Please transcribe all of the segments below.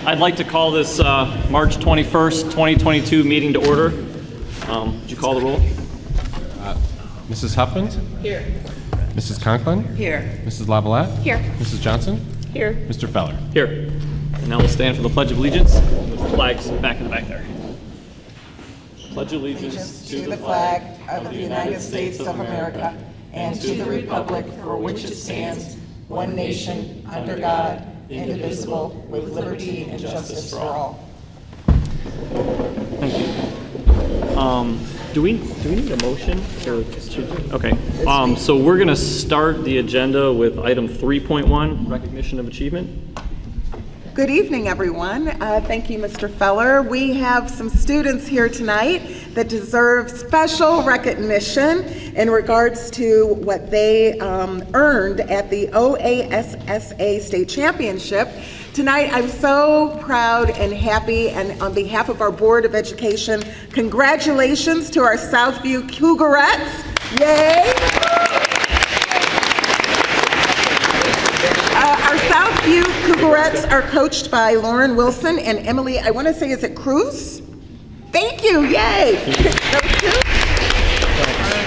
I'd like to call this March 21st, 2022 meeting to order. Would you call the roll? Mrs. Huffman? Here. Mrs. Conklin? Here. Mrs. Lavalette? Here. Mrs. Johnson? Here. Mr. Feller? Here. And now we'll stand for the Pledge of Allegiance. The flag's back in the back there. Pledge allegiance to the flag of the United States of America and to the republic for which it stands, one nation, under God, indivisible, with liberty and justice for all. Thank you. Do we need a motion? Okay. So we're going to start the agenda with item 3.1, recognition of achievement. Good evening, everyone. Thank you, Mr. Feller. We have some students here tonight that deserve special recognition in regards to what they earned at the OASSA State Championship. Tonight, I'm so proud and happy, and on behalf of our Board of Education, congratulations to our Southview Cougarettes. Yay! Our Southview Cougarettes are coached by Lauren Wilson and Emily, I want to say, is it Cruz? Thank you, yay! Those two?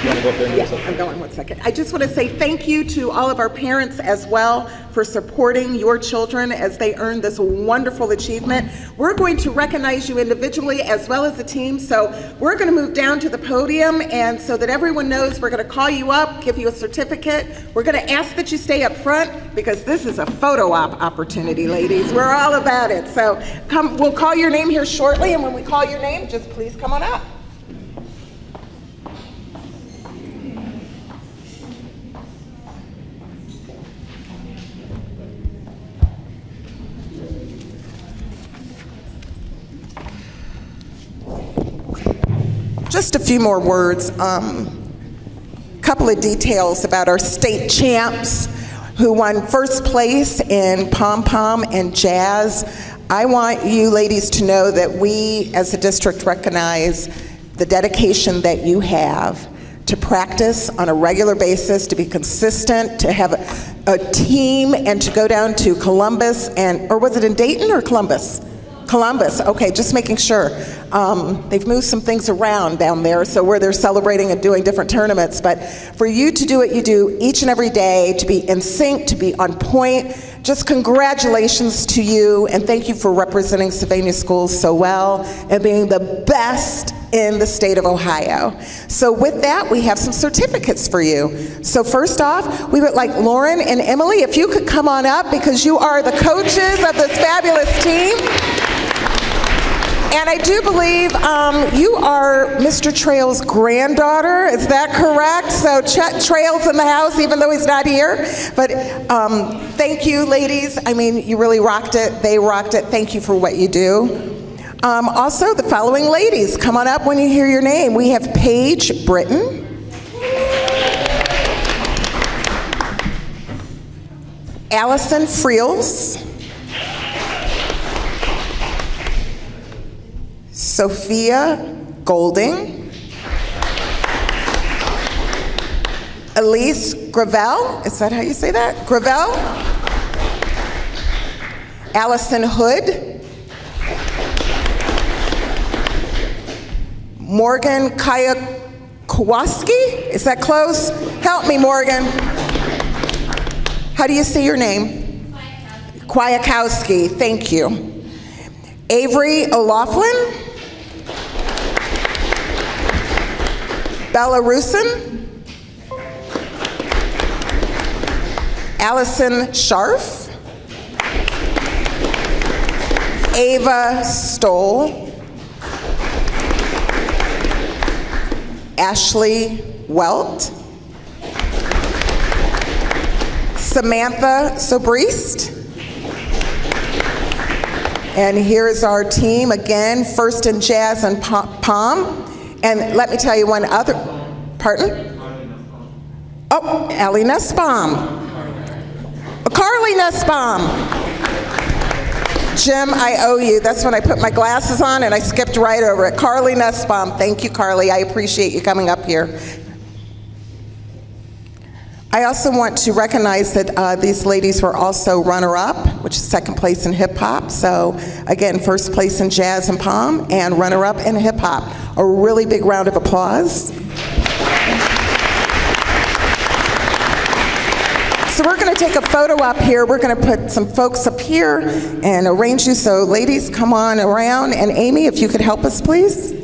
Yeah, I'm going 1 second. I just want to say thank you to all of our parents as well for supporting your children as they earn this wonderful achievement. We're going to recognize you individually as well as a team, so we're going to move down to the podium, and so that everyone knows, we're going to call you up, give you a certificate. We're going to ask that you stay up front because this is a photo op opportunity, ladies. We're all about it. So come, we'll call your name here shortly, and when we call your name, just please come on up. Just a few more words, couple of details about our state champs who won first place in pom-pom and jazz. I want you ladies to know that we as a district recognize the dedication that you have to practice on a regular basis, to be consistent, to have a team, and to go down to Columbus or was it in Dayton or Columbus? Columbus, okay, just making sure. They've moved some things around down there, so where they're celebrating and doing different tournaments, but for you to do what you do each and every day, to be in sync, to be on point, just congratulations to you, and thank you for representing Sylvania Schools so well, and being the best in the state of Ohio. So with that, we have some certificates for you. So first off, we would like Lauren and Emily, if you could come on up, because you are the coaches of this fabulous team. And I do believe you are Mr. Trail's granddaughter, is that correct? So Chet Trail's in the house, even though he's not here. But thank you, ladies. I mean, you really rocked it. They rocked it. Thank you for what you do. Also, the following ladies, come on up when you hear your name. We have Paige Britton, Allison Friels, Sophia Golding, Elise Gravel, is that how you say that? Gravel, Allison Hood, Morgan Kayakowski, is that close? Help me, Morgan. How do you say your name? Kwiatkowski, thank you. Avery O'Laughlin, Bella Rusin, Allison Scharf, Ava Stoll, Ashley Welt, Samantha Sobrist, and here's our team again, first in jazz and pom. And let me tell you one other, pardon? Oh, Allie Nussbaum. Carly Nussbaum. Jim, I owe you. That's when I put my glasses on and I skipped right over it. Carly Nussbaum. Thank you, Carly. I appreciate you coming up here. I also want to recognize that these ladies were also runner-up, which is second place in hip-hop. So again, first place in jazz and pom, and runner-up in hip-hop. A really big round of applause. So we're going to take a photo up here. We're going to put some folks up here and arrange you. So ladies, come on around. And Amy, if you could help us, please.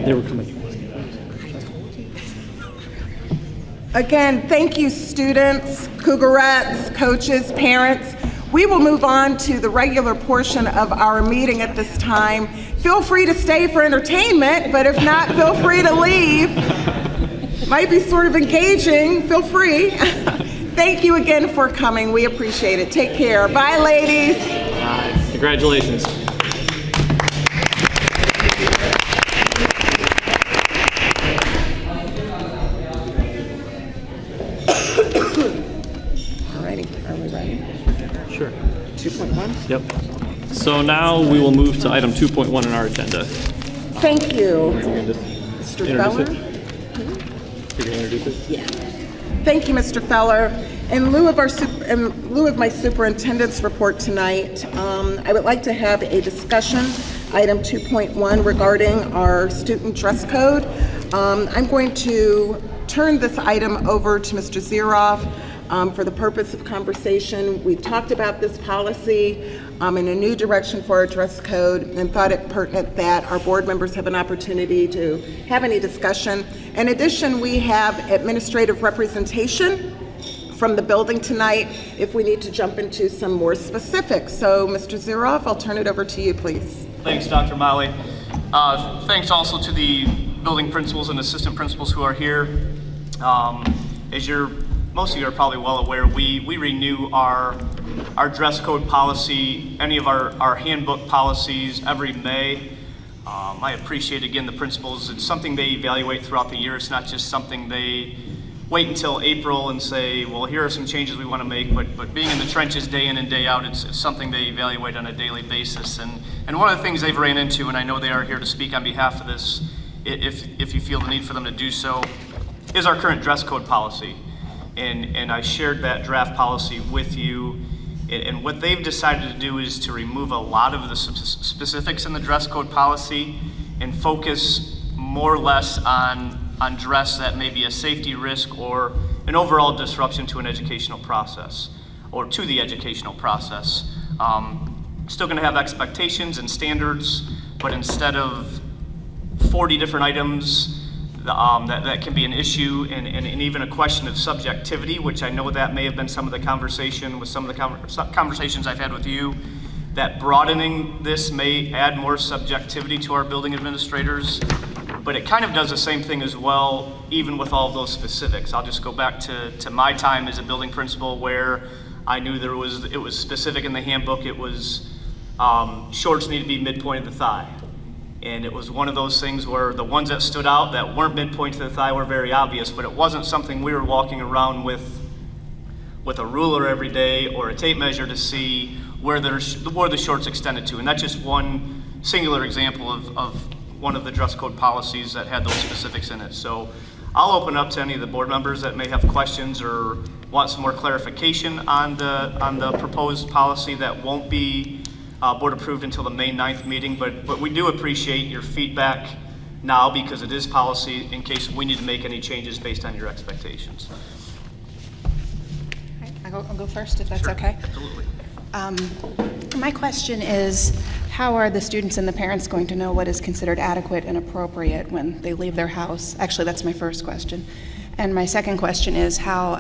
They were coming. Again, thank you, students, Cougarettes, coaches, parents. We will move on to the regular portion of our meeting at this time. Feel free to stay for entertainment, but if not, feel free to leave. Might be sort of engaging, feel free. Thank you again for coming, we appreciate it. Take care, bye ladies. Congratulations. Alrighty, are we ready? Sure. 2.1? Yep. So now we will move to item 2.1 on our agenda. Thank you. Mr. Feller? You're going to introduce it? Yeah. Thank you, Mr. Feller. In lieu of my superintendent's report tonight, I would like to have a discussion, item 2.1, regarding our student dress code. I'm going to turn this item over to Mr. Zeroff for the purpose of conversation. We talked about this policy in a new direction for our dress code and thought it pertinent that our board members have an opportunity to have any discussion. In addition, we have administrative representation from the building tonight if we need to jump into some more specifics. So, Mr. Zeroff, I'll turn it over to you, please. Thanks, Dr. Molly. Thanks also to the building principals and assistant principals who are here. As most of you are probably well aware, we renew our dress code policy, any of our handbook policies every May. I appreciate, again, the principals. It's something they evaluate throughout the year. It's not just something they wait until April and say, well, here are some changes we want to make, but being in the trenches day in and day out, it's something they evaluate on a daily basis. And one of the things they've ran into, and I know they are here to speak on behalf of this, if you feel the need for them to do so, is our current dress code policy. And I shared that draft policy with you. And what they've decided to do is to remove a lot of the specifics in the dress code policy and focus more or less on dress that may be a safety risk or an overall disruption to an educational process or to the educational process. Still going to have expectations and standards, but instead of 40 different items that can be an issue and even a question of subjectivity, which I know that may have been some of the conversation with some of the conversations I've had with you, that broadening this may add more subjectivity to our building administrators, but it kind of does the same thing as well, even with all of those specifics. I'll just go back to my time as a building principal where I knew it was specific in the handbook. It was shorts need to be midpoint of the thigh. And it was one of those things where the ones that stood out that weren't midpoint to the thigh were very obvious, but it wasn't something we were walking around with a ruler every day or a tape measure to see where the shorts extended to. And that's just one singular example of one of the dress code policies that had those specifics in it. So I'll open up to any of the board members that may have questions or want some more clarification on the proposed policy that won't be board approved until the May 9th meeting, but we do appreciate your feedback now because it is policy in case we need to make any changes based on your expectations. I'll go first, if that's Sure, okay. Absolutely. My question is, how are the students and the parents going to know what is considered adequate and appropriate when they leave their house? Actually, that's my first question. And my second question is, how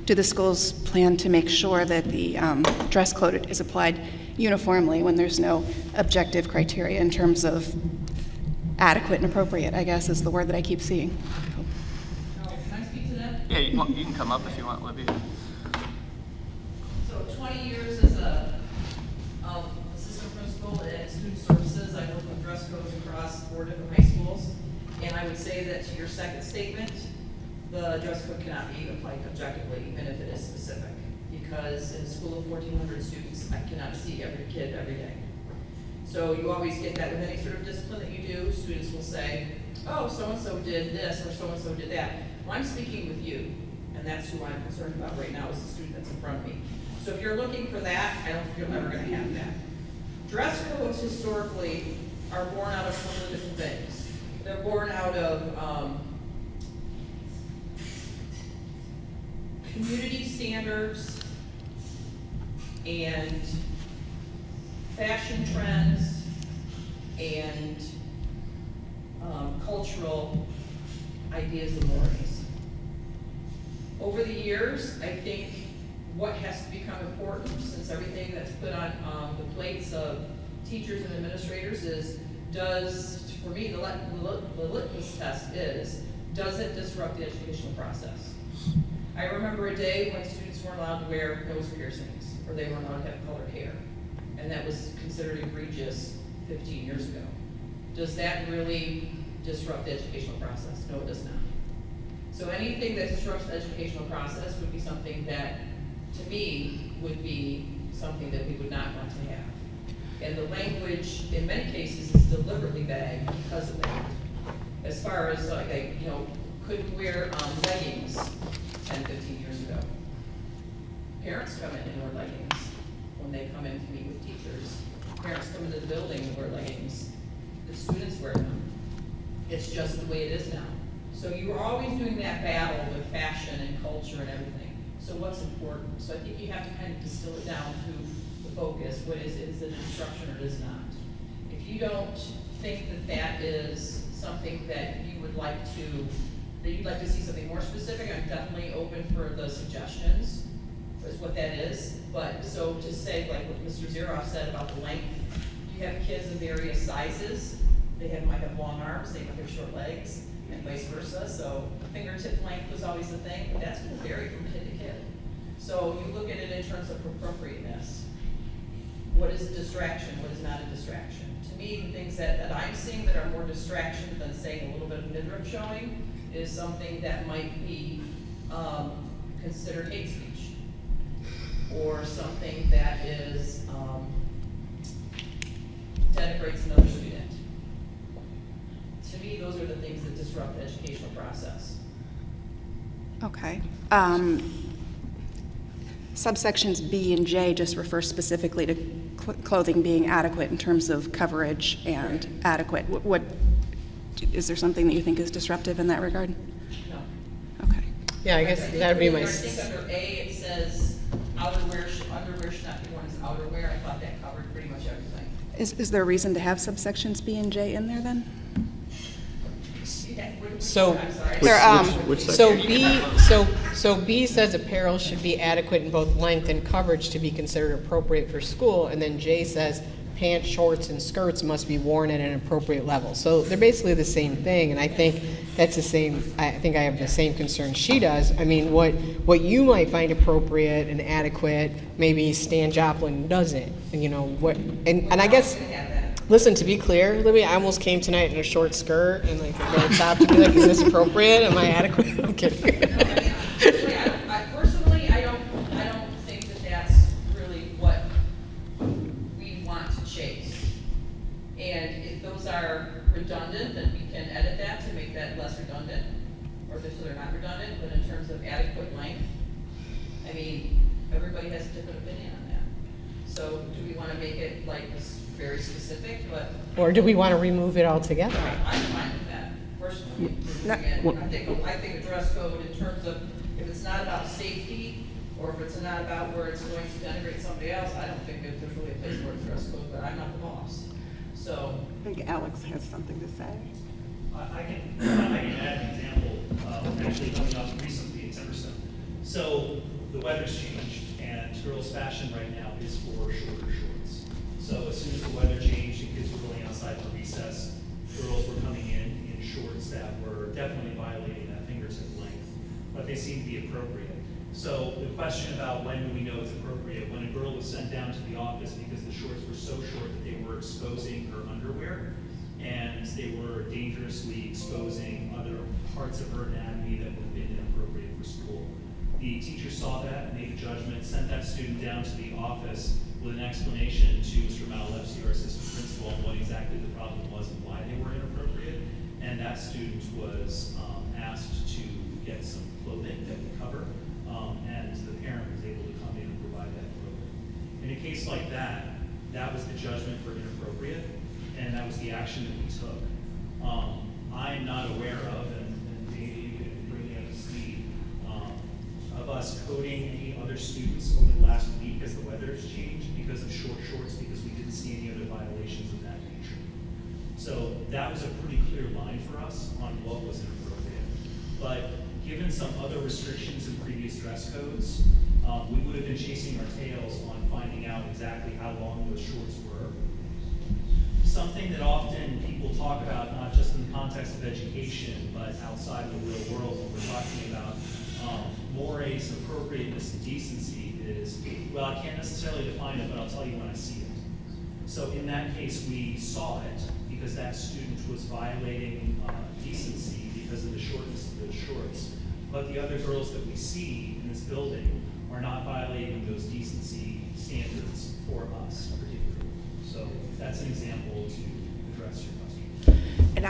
do the schools plan to make sure that the dress code is applied uniformly when there's no objective criteria in terms of adequate and appropriate, I guess, is the word that I keep seeing. Can I speak to that? Yeah, you can come up if you want, Libby. So 20 years as a assistant principal at Student Services, I've worked with dress codes across 4 different high schools. And I would say that to your second statement, the dress code cannot be applied objectively, even if it is specific. Because in a school of 1,400 students, I cannot see every kid every day. So you always get that with any sort of discipline that you do. Students will say, oh, so-and-so did this or so-and-so did that. Well, I'm speaking with you, and that's who I'm concerned about right now is the student that's in front of me. So if you're looking for that, I don't think you're ever going to have that. Dress codes historically are born out of a couple of different things. They're born out of community standards and fashion trends and cultural ideas and mores. Over the years, I think what has to become important, since everything that's put on the plates of teachers and administrators is, for me, the litmus test is, does it disrupt the educational process? I remember a day when students weren't allowed to wear nose piercings, or they weren't allowed to have colored hair, and that was considered egregious 15 years ago. Does that really disrupt the educational process? No, it does not. So anything that disrupts the educational process would be something that, to me, would be something that we would not want to have. And the language, in many cases, is deliberately vague because of that. As far as, couldn't wear leggings 10, 15 years ago. Parents come in and wear leggings when they come in to meet with teachers. Parents come into the building and wear leggings. The students wear them. It's just the way it is now. So you are always doing that battle with fashion and culture and everything. So what's important? So I think you have to kind of distill it down to the focus. What is it? Is it instruction or is it not? If you don't think that that is something that you would like to, that you'd like to see something more specific, I'm definitely open for the suggestions, is what that is. But so to say, like what Mr. Zeroff said about the length, you have kids of various sizes. They might have long arms, they might have short legs, and vice versa. So fingertip length was always the thing, but that's going to vary from kid to kid. So you look at it in terms of appropriateness. What is a distraction? What is not a distraction? To me, the things that I'm seeing that are more distraction than saying a little bit of midriff showing is something that might be considered hate speech, or something that is denigrates another student. To me, those are the things that disrupt the educational process. Okay. Subsections B and J just refer specifically to clothing being adequate in terms of coverage and adequate. What is there something that you think is disruptive in that regard? No. Okay. Yeah, I guess that'd be my. I think under A it says underwear should not be worn as outerwear. I thought that covered pretty much everything. Is there a reason to have subsections B and J in there then? So, I'm sorry. Which so B says apparel should be adequate in both length and coverage to be considered appropriate for school, and then J says pants, shorts, and skirts must be worn at an appropriate level. So they're basically the same thing, and I think that's the same. I think I have the same concern she does. I mean, what you might find appropriate and adequate, maybe Stan Joplin doesn't. And and I guess. Listen, to be clear, Libby, I almost came tonight in a short skirt and like a red top to be like, is this appropriate? Am I adequate? I'm kidding. Personally, I don't think that that's really what we want to chase. And if those are redundant just so they're not redundant, but in terms of adequate length, I mean, everybody has a different opinion on that. So do we want to make it like very specific, but Or do we want to remove it altogether? I'm fine with that, personally. I think a dress code in terms of, if it's not about safety, or if it's not about where it's going to denigrate somebody else, I don't think that there's really a place for a dress code, but I'm not the boss. So, I think Alex has something to say. I can add an example, actually coming up recently in Timberstone. So the weather's changed, and girls' fashion right now is for shorter shorts. So as soon as the weather changed and kids were going outside for recess, girls were coming in shorts that were definitely violating that fingertip length, but they seemed to be appropriate. So the question about when do we know it's appropriate, when a girl was sent down to the office because the shorts were so short that they were exposing her underwear, and they were dangerously exposing other parts of her anatomy that would have been inappropriate for school. The teacher saw that, made a judgment, sent that student down to the office with an explanation to Mr. Malalevsky, our assistant principal, on what exactly the problem was and why they were inappropriate. And that student was asked to get some clothing that would cover, and the parent was able to come in and provide that clothing. In a case like that, that was the judgment for inappropriate, and that was the action that we took. I'm not aware of, and maybe you could bring me up to speed, of us coding any other students over the last week as the weather has changed because of short shorts, because we didn't see any other violations of that nature. So that was a pretty clear line for us on what was inappropriate. But given some other restrictions in previous dress codes, we would have been chasing our tails on finding out exactly how long those shorts were. Something that often people talk about, not just in the context of education, but outside of the real world, when we're talking about mores, appropriateness, and decency is, well, I can't necessarily define it, but I'll tell you when I see it. So in that case, we saw it because that student was violating decency because of the shortness of those shorts. But the other girls that we see in this building are not violating those decency standards for us particularly. So that's an example to address your question. And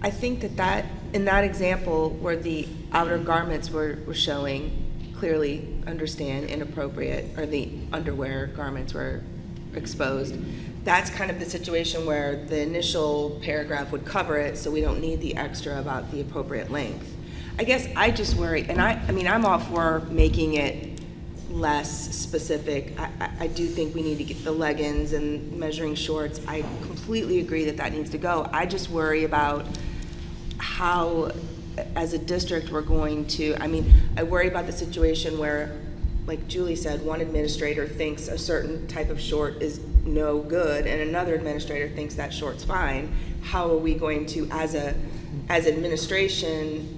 I think that in that example where the outer garments were showing, clearly understand inappropriate, or the underwear garments were exposed, that's kind of the situation where the initial paragraph would cover it, so we don't need the extra about the appropriate length. I guess I just worry, and I mean, I'm all for making it less specific. I do think we need to get the leggings and measuring shorts. I completely agree that that needs to go. I just worry about how, as a district, we're going to, I mean, I worry about the situation where, like Julie said, one administrator thinks a certain type of short is no good and another administrator thinks that short's fine. How are we going to, as administration,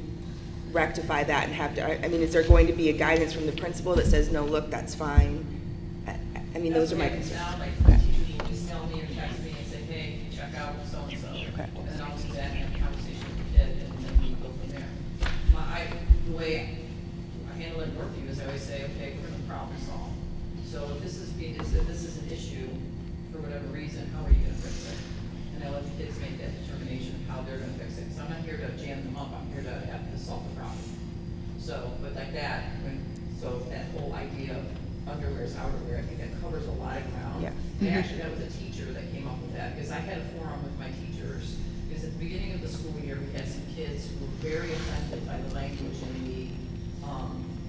rectify that and have to, I mean, is there going to be a guidance from the principal that says, no, look, that's fine? I mean, those are my concerns. Now, like, the teacher will just tell me or text me and say, hey, check out so-and-so. Okay. And then I'll do that and have a conversation with the kid, and then we go from there. The way I handle it in Northview is I always say, okay, we're gonna problem solve. So if this is an issue, for whatever reason, how are you gonna fix it? And I let the kids make that determination of how they're gonna fix it. So I'm not here to jam them up, I'm here to have to solve the problem. So, but like that, so that whole idea of underwear is outerwear, I think that covers a lot of ground. Yeah. And actually, that was a teacher that came up with that, because I had a forum with my teachers, because at the beginning of the school year, we had some kids who were very offended by the language in the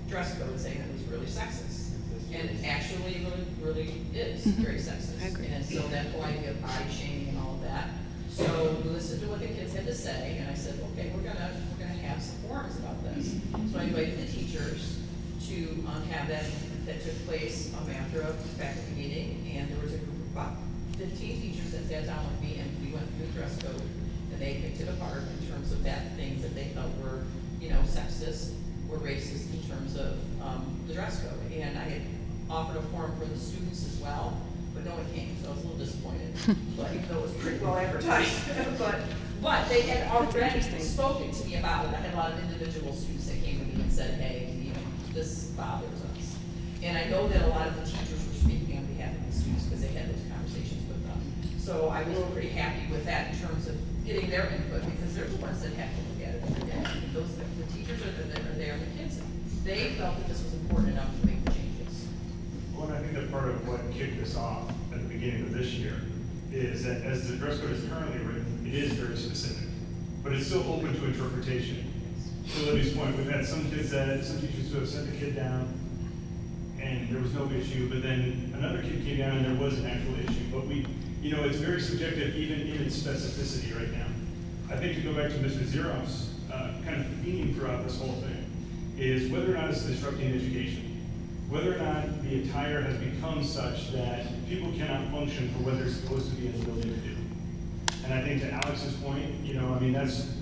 dress code, saying that it was really sexist. And it actually really is very sexist. I agree. And so that whole idea of body shaming and all of that. So we listened to what the kids had to say, and I said, okay, we're gonna have some forums about this. So I invited the teachers to have that took place after a faculty meeting, and there was a group of about 15 teachers that sat down with me, and we went through the dress code, and they picked it apart in terms of that things that they felt were, sexist or racist in terms of the dress code. And I had offered a forum for the students as well, but no one came, so I was a little disappointed. But even though it was pretty well advertised, but they had already spoken to me about it. I had a lot of individual students that came to me and said, hey, this bothers us. And I know that a lot of the teachers were speaking on behalf of the students because they had those conversations with them. So I was pretty happy with that in terms of getting their input, because they're the ones that have to look at it every day. Those, the teachers are there, and the kids, they felt that this was important enough to make the changes. Well, and I think that part of what kicked this off at the beginning of this year is that as the dress code is currently written, it is very specific, but it's still open to interpretation. To Libby's point, we've had some teachers who have sent the kid down and there was no issue, but then another kid came down and there was an actual issue. But it's very subjective even in its specificity right now. I think to go back to Mr. Zeroff's kind of theme throughout this whole thing is whether or not it's disrupting education, whether or not the attire has become such that people cannot function for what they're supposed to be in the building to do. And I think to Alex's point,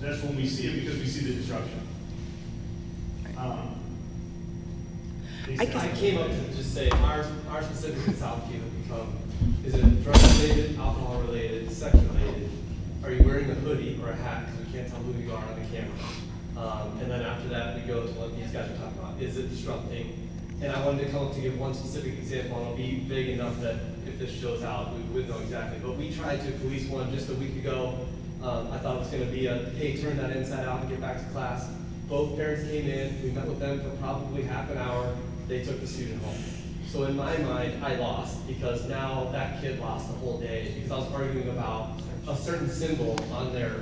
that's when we see it, because we see the disruption. I guess- I came up to just say our specific in Southfield have become, is it drug related, alcohol related, sex related? Are you wearing a hoodie or a hat because we can't tell who you are on the camera? And then after that we go to what these guys are talking about. Is it disrupting? And I wanted to come up to give one specific example, and I'll be vague enough that if this shows out, we would know exactly. But we tried to police one just a week ago. I thought it was going to be a, hey, turn that inside out and get back to class. Both parents came in, we met with them for probably half an hour. They took the student home. So in my mind, I lost, because now that kid lost the whole day because I was arguing about a certain symbol on their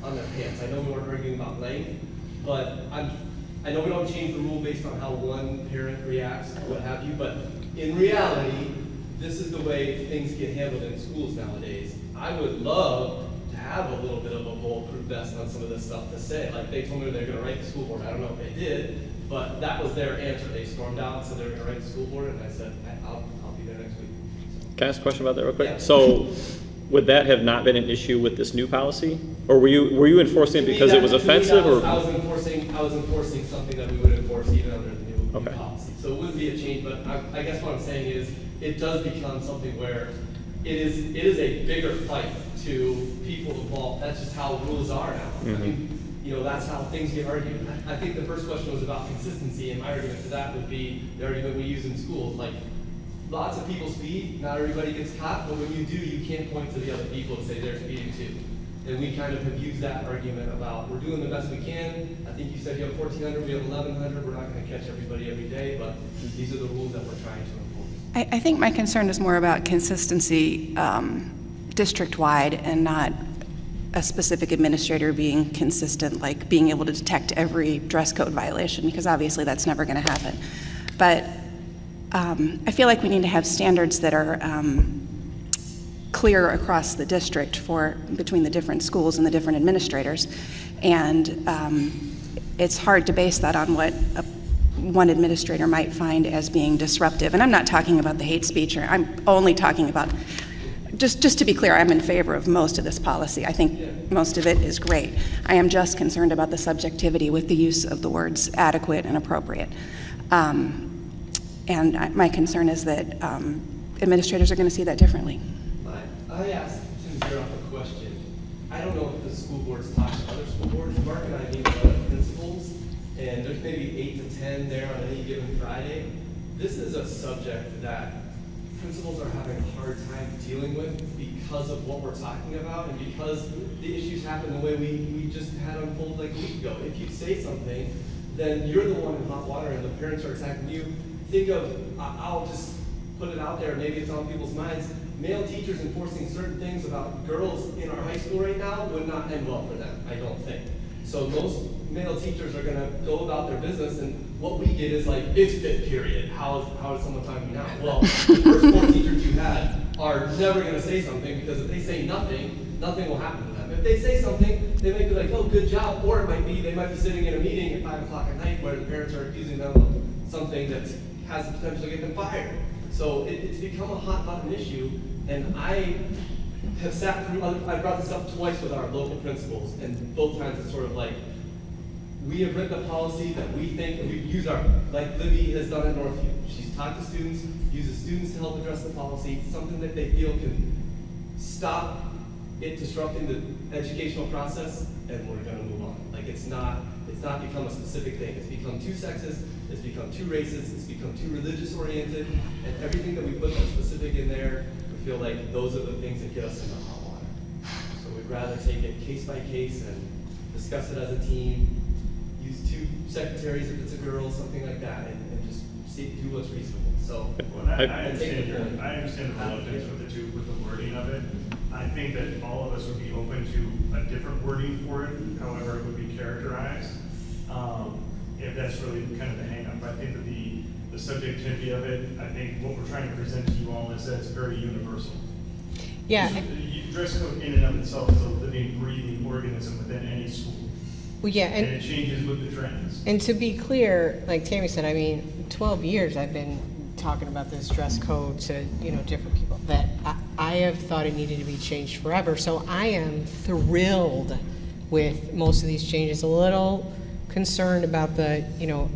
pants. I know we weren't arguing about length, but I know we don't change the rule based on how one parent reacts, what have you, but in reality, this is the way things get handled in schools nowadays. I would love to have a little bit of a bulletproof vest on some of this stuff to say. Like, they told me they're gonna write the school board. I don't know if they did, but that was their answer. They stormed out and said they were gonna write the school board, and I said, I'll be there next week. Can I ask a question about that real quick? Yeah. So would that have not been an issue with this new policy? Or were you enforcing it because it was offensive, or? I was enforcing something that we would enforce even under the new Okay. policy. So it wouldn't be a change, but I guess what I'm saying is, it does become something where it is a bigger fight to people involved. That's just how rules are now. I mean, that's how things get argued. I think the first question was about consistency, and my argument to that would be the argument we use in schools. Like, lots of people speed, not everybody gets caught, but when you do, you can't point to the other people and say they're speeding too. And we kind of have used that argument about, we're doing the best we can. I think you said you have 1,400, we have 1,100. We're not going to catch everybody every day, but these are the rules that we're trying to enforce. I think my concern is more about consistency district-wide, and not a specific administrator being consistent, like being able to detect every dress code violation, because obviously that's never going to happen. But I feel like we need to have standards that are clear across the district between the different schools and the different administrators. And it's hard to base that on what one administrator might find as being disruptive. And I'm not talking about the hate speech, or I'm only talking about, just to be clear, I'm in favor of most of this policy. I think most of it is great. I am just concerned about the subjectivity with the use of the words adequate and appropriate. And my concern is that administrators are going to see that differently. I asked Tim Zeroff a question. I don't know if the school boards talk to other school boards. Mark and I meet with other principals, and there's maybe 8 to 10 there on any given Friday. This is a subject that principals are having a hard time dealing with because of what we're talking about, and because the issues happen the way we just had unfold like a week ago. If you say something, then you're the one in hot water and the parents are attacking you. Think of, I'll just put it out there, maybe it's on people's minds, male teachers enforcing certain things about girls in our high school right now would not end well for them, I don't think. So most male teachers are gonna go about their business, and what we get is like, it's fit period. How is someone talking now? Well, the first 4 teachers you had are never gonna say something, because if they say nothing, nothing will happen to them. If they say something, they might be like, oh, good job, or it might be, they might be sitting in a meeting at 5 o'clock at night where the parents are accusing them of something that has the potential to get them fired. So it's become a hot button issue, and I have sat through, I brought this up twice with our local principals, and both times it's sort of like, we have written a policy that we think, and we've used like Libby has done at Northview. She's talked to students, uses students to help address the policy, something that they feel can stop it disrupting the educational process, and we're gonna move on. Like, it's not become a specific thing. It's become too sexist, it's become too racist, it's become too religious oriented, and everything that we put that specific in there, we feel like those are the things that get us into hot water. So we would rather take it case by case and discuss it as a team, use 2 secretaries if it's a girl, something like that, and just do what's reasonable. So Well, I I take the point. understand the reluctance with the wording of it. I think that all of us would be open to a different wording for it, however it would be characterized. If that's really kind of the hang-up. I think that the subjectivity of it, I think what we're trying to present to you all is that it's very universal. Yeah. Dress code in and of itself is a living, breathing organism within any school. Well, yeah, And it changes with the trends. And to be clear, like Tammy said, I mean, 12 years I've been talking about this dress code to, different people, that I have thought it needed to be changed forever. So I am thrilled with most of these changes, a little concerned about the,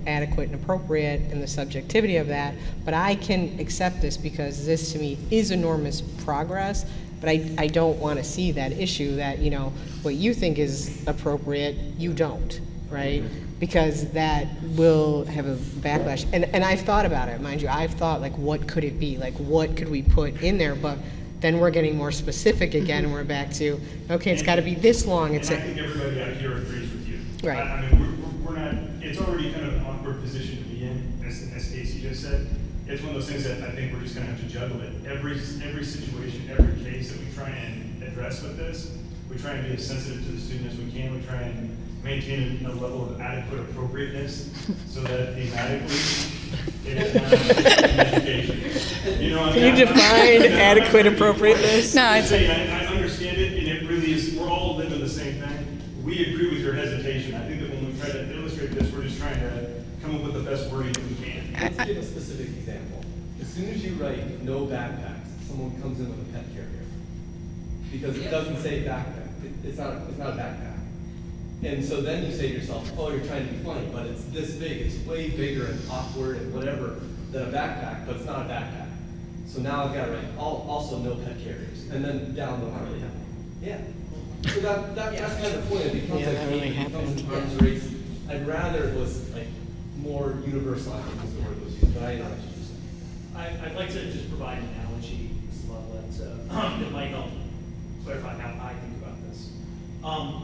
adequate and appropriate and the subjectivity of that, but I can accept this because this to me is enormous progress. But I don't want to see that issue that, what you think is appropriate, you don't, right? Because that will have a backlash. And I've thought about it, mind you. I've thought, like, what could it be? Like, what could we put in there? But then we're getting more specific again, and we're back to, okay, it's got to be this long. And I think everybody out here agrees with you. Right. I mean, we're not, it's already kind of an awkward position to be in, as Stacy just said. It's one of those things that I think we're just gonna have to juggle it. Every situation, every case that we try and address with this, we try and be as sensitive to the student as we can. We try and maintain a level of adequate appropriateness so that thematically it is not an education. Can you define adequate appropriateness? No, I'm it's saying, I understand it, and it really is, we're all living the same thing. We agree with your hesitation. I think that when we try to illustrate this, we're just trying to come up with the best wording that we can. Let's give a specific example. As soon as you write no backpacks, someone comes in with a pet carrier. Because it doesn't say backpack. It's not a backpack. And so then you say to yourself, oh, you're trying to be funny, but it's this big. It's way bigger and awkward and whatever than a backpack, but it's not a backpack. So now I've got to write also no pet carriers. And then down the line. Yeah. So that's kind of the point. It becomes Yeah, like that really it becomes happened. an arms race. I'd rather it was like more universal, I think is the word was used, but I know what you're saying. I'd like to just provide an analogy, Ms. Loveland, that might help clarify how I think about this.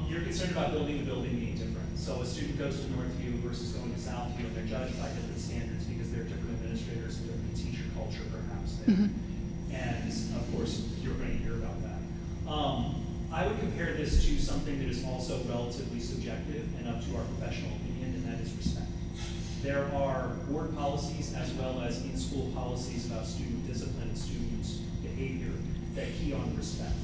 You're concerned about building the building being different. So a student goes to Northview versus going to Southview, and they're judged by different standards because there are different administrators and different teacher culture perhaps there. And of course, you're going to hear about that. I would compare this to something that is also relatively subjective and up to our professional opinion, and that is respect. There are board policies as well as in-school policies about student discipline and students' behavior that key on respect.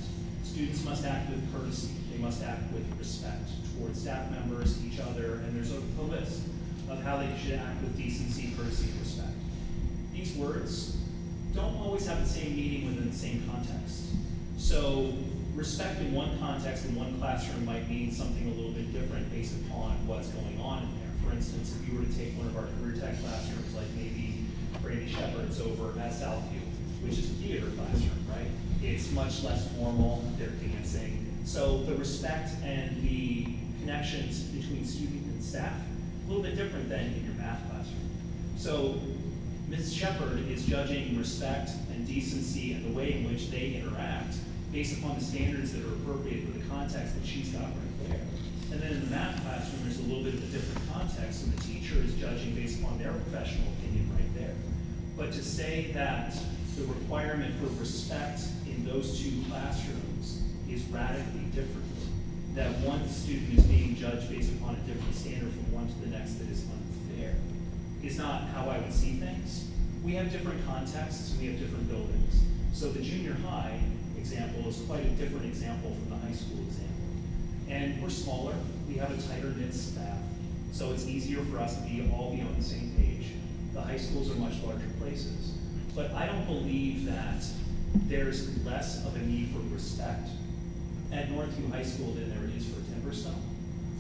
Students must act with courtesy. They must act with respect towards staff members, each other, and there's a list of how they should act with decency, courtesy, and respect. These words don't always have the same meaning within the same context. So respect in one context in one classroom might mean something a little bit different based upon what's going on in there. For instance, if you were to take one of our career tech classrooms, like maybe Brandy Shepherd's over at Southview, which is a theater classroom, right? It's much less formal, they're dancing. So the respect and the connections between student and staff, a little bit different than in your math classroom. So Ms. Shepherd is judging respect and decency and the way in which they interact based upon the standards that are appropriate for the context that she's got right there. And then in the math classroom, there's a little bit of a different context, and the teacher is judging based upon their professional opinion right there. But to say that the requirement for respect in those two classrooms is radically different, that one student is being judged based upon a different standard from one to the next that is unfair, is not how I would see things. We have different contexts, we have different buildings. So the junior high example is quite a different example from the high school example. And we're smaller, we have a tighter knit staff, so it's easier for us to all be on the same page. The high schools are much larger places. But I don't believe that there's less of a need for respect at Northview High School than there is for Timberstone.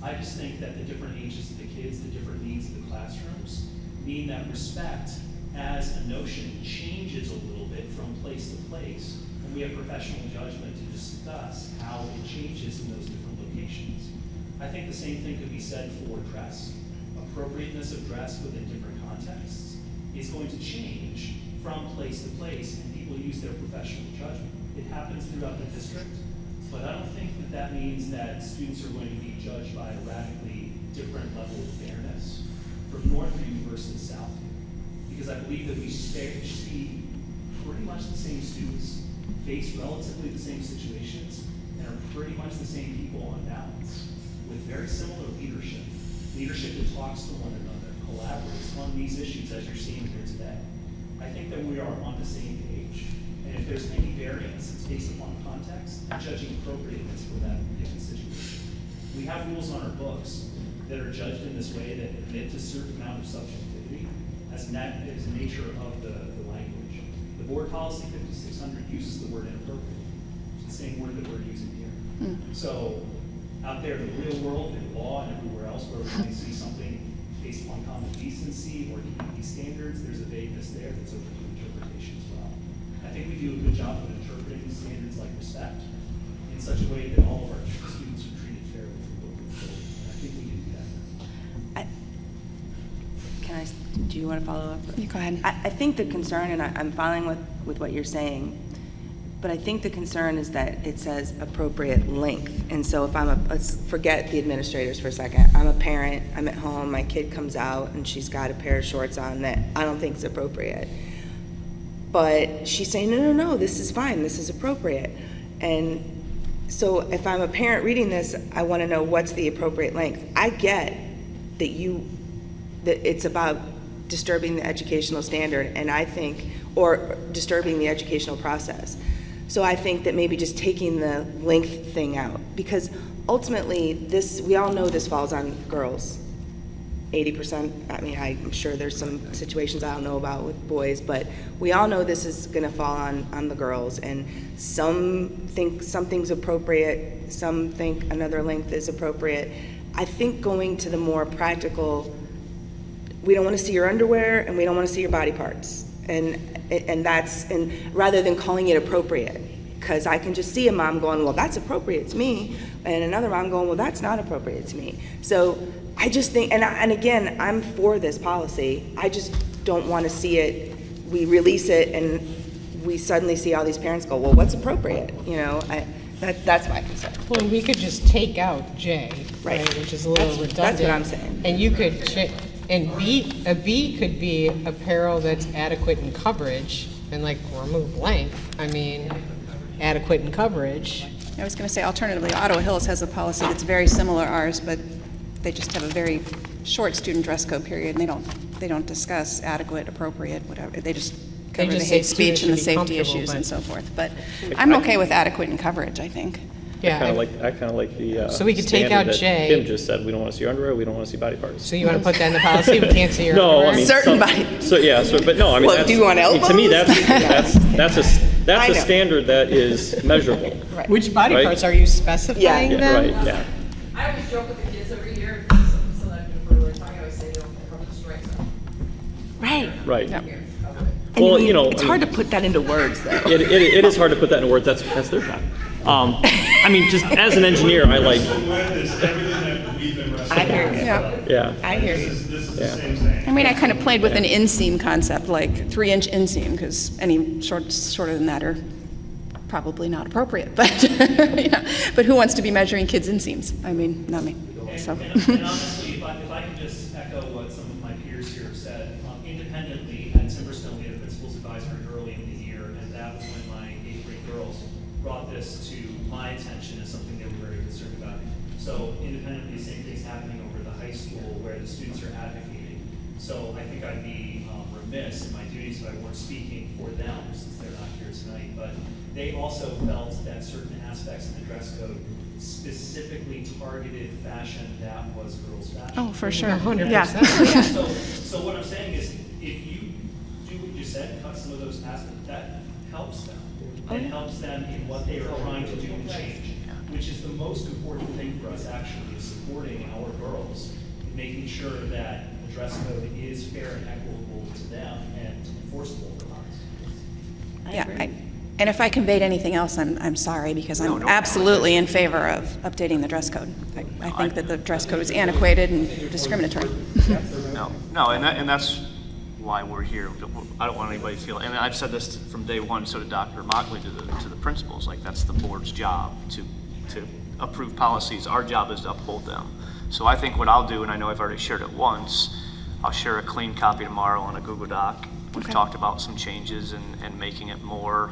I just think that the different ages of the kids, the different needs of the classrooms, mean that respect as a notion changes a little bit from place to place. And we have professional judgment to discuss how it changes in those different locations. I think the same thing could be said for dress. Appropriateness of dress within different contexts is going to change from place to place, and people use their professional judgment. It happens throughout the district. But I don't think that that means that students are going to be judged by a radically different level of fairness from Northview versus Southview. Because I believe that we see pretty much the same students, face relatively the same situations, and are pretty much the same people on balance, with very similar leadership. Leadership that talks to one another, collaborates on these issues as you're seeing here today. I think that we are on the same page. And if there's any variance, it's based upon context and judging appropriateness for that given situation. We have rules on our books that are judged in this way that admit to a certain amount of subjectivity as the nature of the language. The board policy 5600 uses the word inappropriate. It's the same word that we're using here. So out there in the real world, in law and everywhere else where we might see something based upon common decency or community standards, there's a vagueness there that's open to interpretation as well. I think we do a good job of interpreting standards like respect in such a way that all of our students are treated fairly. I think we can do that. Do you want to follow up? You go ahead. I think the concern, and I'm following with what you're saying, but I think the concern is that it says appropriate length. And so if let's forget the administrators for a second. I'm a parent, I'm at home, my kid comes out and she's got a pair of shorts on that I don't think is appropriate. But she's saying, no, this is fine, this is appropriate. And so if I'm a parent reading this, I want to know what's the appropriate length. I get that it's about disturbing the educational standard, and I think, or disturbing the educational process. So I think that maybe just taking the length thing out, because ultimately we all know this falls on girls. 80%, I mean, I'm sure there's some situations I don't know about with boys, but we all know this is gonna fall on the girls, and some think something's appropriate, some think another length is appropriate. I think going to the more practical, we don't want to see your underwear and we don't want to see your body parts, and rather than calling it appropriate, because I can just see a mom going, well, that's appropriate to me, and another mom going, well, that's not appropriate to me. So I just think, and again, I'm for this policy. I just don't want to see it. We release it and we suddenly see all these parents go, well, what's appropriate? You know, that's my concern. Well, we could just take out J, right, which is a little redundant. That's what I'm saying. And you could, and a B could be apparel that's adequate in coverage, and like remove length. I mean, adequate in coverage. I was going to say, alternatively, Ottawa Hills has a policy that's very similar to ours, but they just have a very short student dress code period, and they don't discuss adequate, appropriate, whatever. They just cover the just say hate speech and the students should be safety comfortable, issues but- and so forth. But I'm okay with adequate in coverage, I think. Yeah. I kind of like the So we could take standard out that J. Kim just said, we don't want to see your underwear, we don't want to see body parts. So you want to put that in the policy? We can't see your No, underwear? I mean. Certain some- body- So, yeah, but no, I mean, Well, that's. do you want I mean, To me, elbows? that's I a know. standard that is measurable. Which body Right. parts are you specifying Yeah, then? right, yeah. I always joke with the kids every year, so that for the time, I always say, don't cover the stripes. Right. Right. Yep. Here, cover it. And Well, I mean, you know, it's I hard mean- to put that into words, though. It is hard to put that into words, that's their job. I mean, just as an engineer, I like, So with this, everything that we've been wrestling I hear with, you. Yeah. yeah. I hear you. this is the Yeah. same thing. I mean, I kind of played with an inseam concept, like 3-inch inseam, because any shorter than that are probably not appropriate. But yeah. But who wants to be measuring kids' inseams? I mean, not me. So. And honestly, if I could just echo what some of my peers here have said, independently at Timberstone, we had a principal's advisory early in the year, and that was when my 8th grade girls brought this to my attention as something they were very concerned about. So independently, the same thing's happening over the high school where the students are advocating. So I think I'd be remiss in my duties if I weren't speaking for them, since they're not here tonight. But they also felt that certain aspects of the dress code specifically targeted fashion that was girls' fashion. Oh, for sure. 100%. Yeah. So what I'm saying is, if you do what you said, cut some of those aspects, that helps them. It helps them in what they are trying to do and change, which is the most important thing for us actually, is supporting our girls, making sure that the dress code is fair and equitable to them and enforceable for us. Yeah, and if I conveyed anything else, I'm sorry, because I'm absolutely in favor of updating the dress code. I think that the dress code is antiquated and discriminatory. No, and that's why we're here. I don't want anybody to feel, and I've said this from day one, so did Dr. Mockley to the principals, like that's the board's job to approve policies. Our job is to uphold them. So I think what I'll do, and I know I've already shared it once, I'll share a clean copy tomorrow on a Google Doc. We've talked about some changes and making it more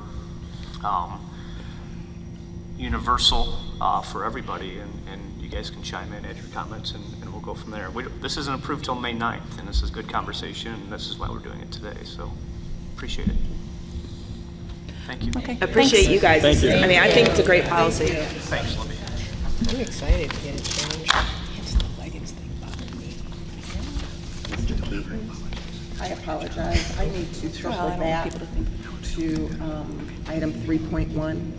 universal for everybody, and you guys can chime in, add your comments, and we'll go from there. This isn't approved till May 9th, and this is good conversation, and this is why we're doing it today, so appreciate it. Thank you. Okay. Appreciate you guys. Thank you. I mean, I think it's a great policy. Thanks, Libby. I'm excited to get it changed. I apologize. I need to circle back to item 3.1.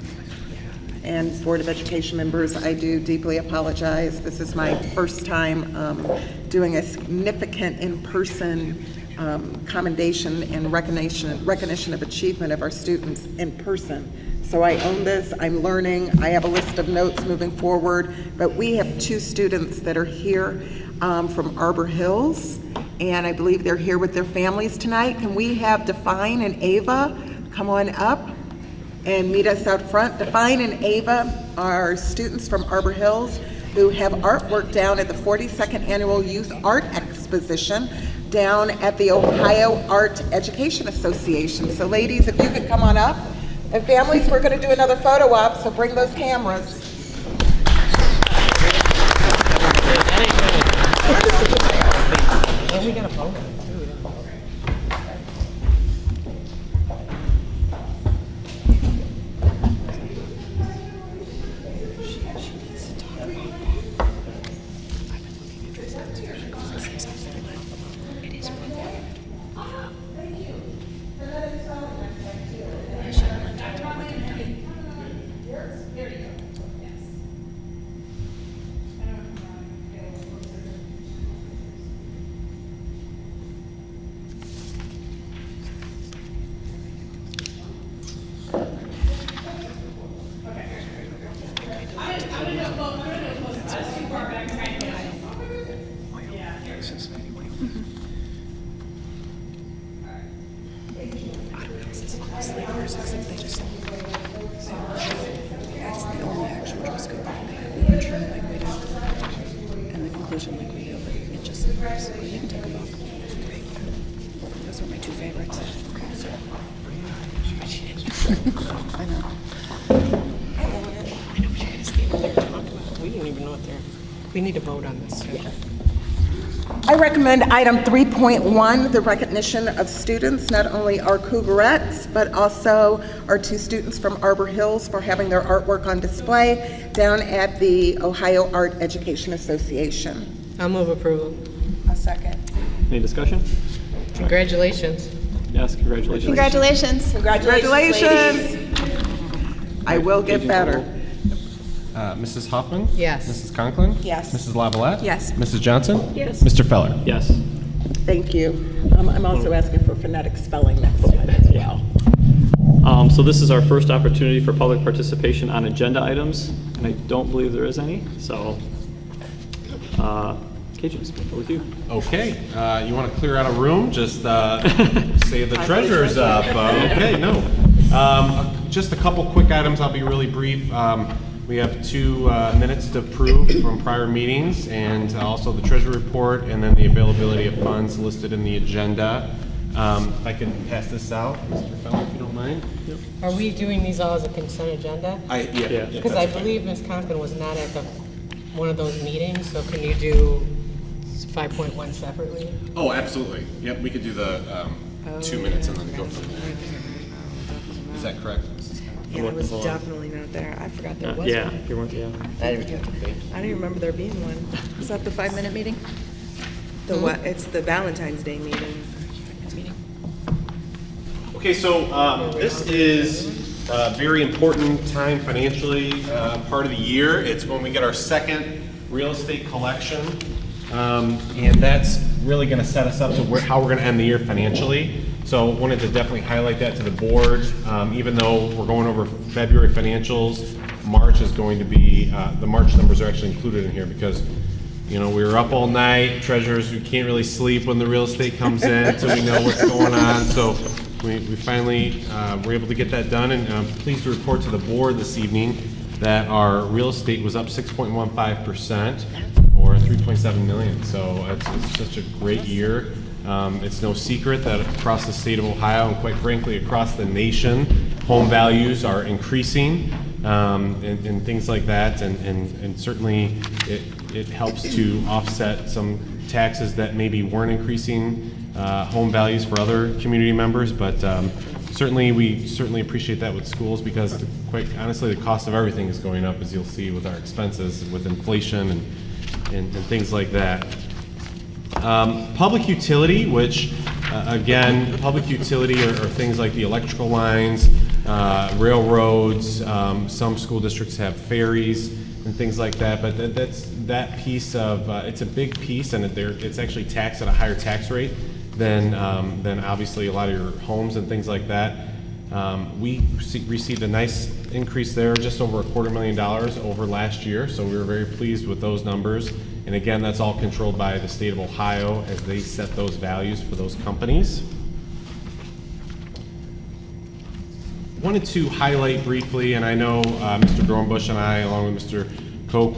And Board of Education members, I do deeply apologize. This is my first time doing a significant in-person commendation and recognition of achievement of our students in person. So I own this, I'm learning, I have a list of notes moving forward, but we have 2 students that are here from Arbor Hills, and I believe they're here with their families tonight. Can we have Define and Ava come on up and meet us out front? Define and Ava are students from Arbor Hills who have artwork down at the 42nd Annual Youth Art Exposition down at the Ohio Art Education Association. So ladies, if you could come on up. And families, we're going to do another photo op, so bring those cameras. We got a phone. We need to vote on this. I recommend item 3.1, the recognition of students, not only our Cougarettes, but also our 2 students from Arbor Hills for having their artwork on display down at the Ohio Art Education Association. I'll move approval. A second. Any discussion? Congratulations. Yes, congratulations. Congratulations. Congratulations. I will get better. Mrs. Hoffman? Yes. Mrs. Conklin? Yes. Mrs. Lavalette? Yes. Mrs. Johnson? Yes. Mr. Feller? Yes. Thank you. I'm also asking for phonetic spelling next time as well. So this is our first opportunity for public participation on agenda items, and I don't believe there is any, so Cajun, we're with you. Okay, you want to clear out a room? Just say the treasurer's up. Okay, no. Just a couple quick items. I'll be really brief. We have 2 minutes to approve from prior meetings, and also the treasury report, and then the availability of funds listed in the agenda. If I can pass this out, Mr. Feller, if you don't mind. Yep. Are we doing these all as a consent agenda? Yeah. Because I believe Ms. Conklin was not at one of those meetings, so can you do 5.1 separately? Oh, absolutely. Yep, we could do the 2 minutes and then go from there. Is that correct? Yeah, I was definitely not there. I forgot there was Yeah, one. you weren't, yeah. I didn't remember there being one. Is that the 5-minute meeting? The what? It's the Valentine's Day meeting. Okay, so this is a very important time financially, part of the year. It's when we get our second real estate collection, and that's really going to set us up to how we're going to end the year financially. So wanted to definitely highlight that to the board. Even though we're going over February financials, March is going to be, the March numbers are actually included in here because You know, we were up all night, treasurers, we can't really sleep when the real estate comes in until we know what's going on. So we finally were able to get that done, and I'm pleased to report to the board this evening that our real estate was up 6.15%, or 3.7 million. So it's such a great year. It's no secret that across the state of Ohio, and quite frankly across the nation, home values are increasing, and things like that, and certainly it helps to offset some taxes that maybe weren't increasing home values for other community members, but we certainly appreciate that with schools, because quite honestly the cost of everything is going up, as you'll see with our expenses, with inflation and things like that. Public utility, which again, public utility are things like the electrical lines, railroads, some school districts have ferries and things like that, but that's that piece of, it's a big piece, and it's actually taxed at a higher tax rate than obviously a lot of your homes and things like that. We received a nice increase there, just over $250,000 over last year, so we were very pleased with those numbers. And again, that's all controlled by the state of Ohio as they set those values for those companies. Wanted to highlight briefly, and I know Mr. Dornbush and I, along with Mr. Koch,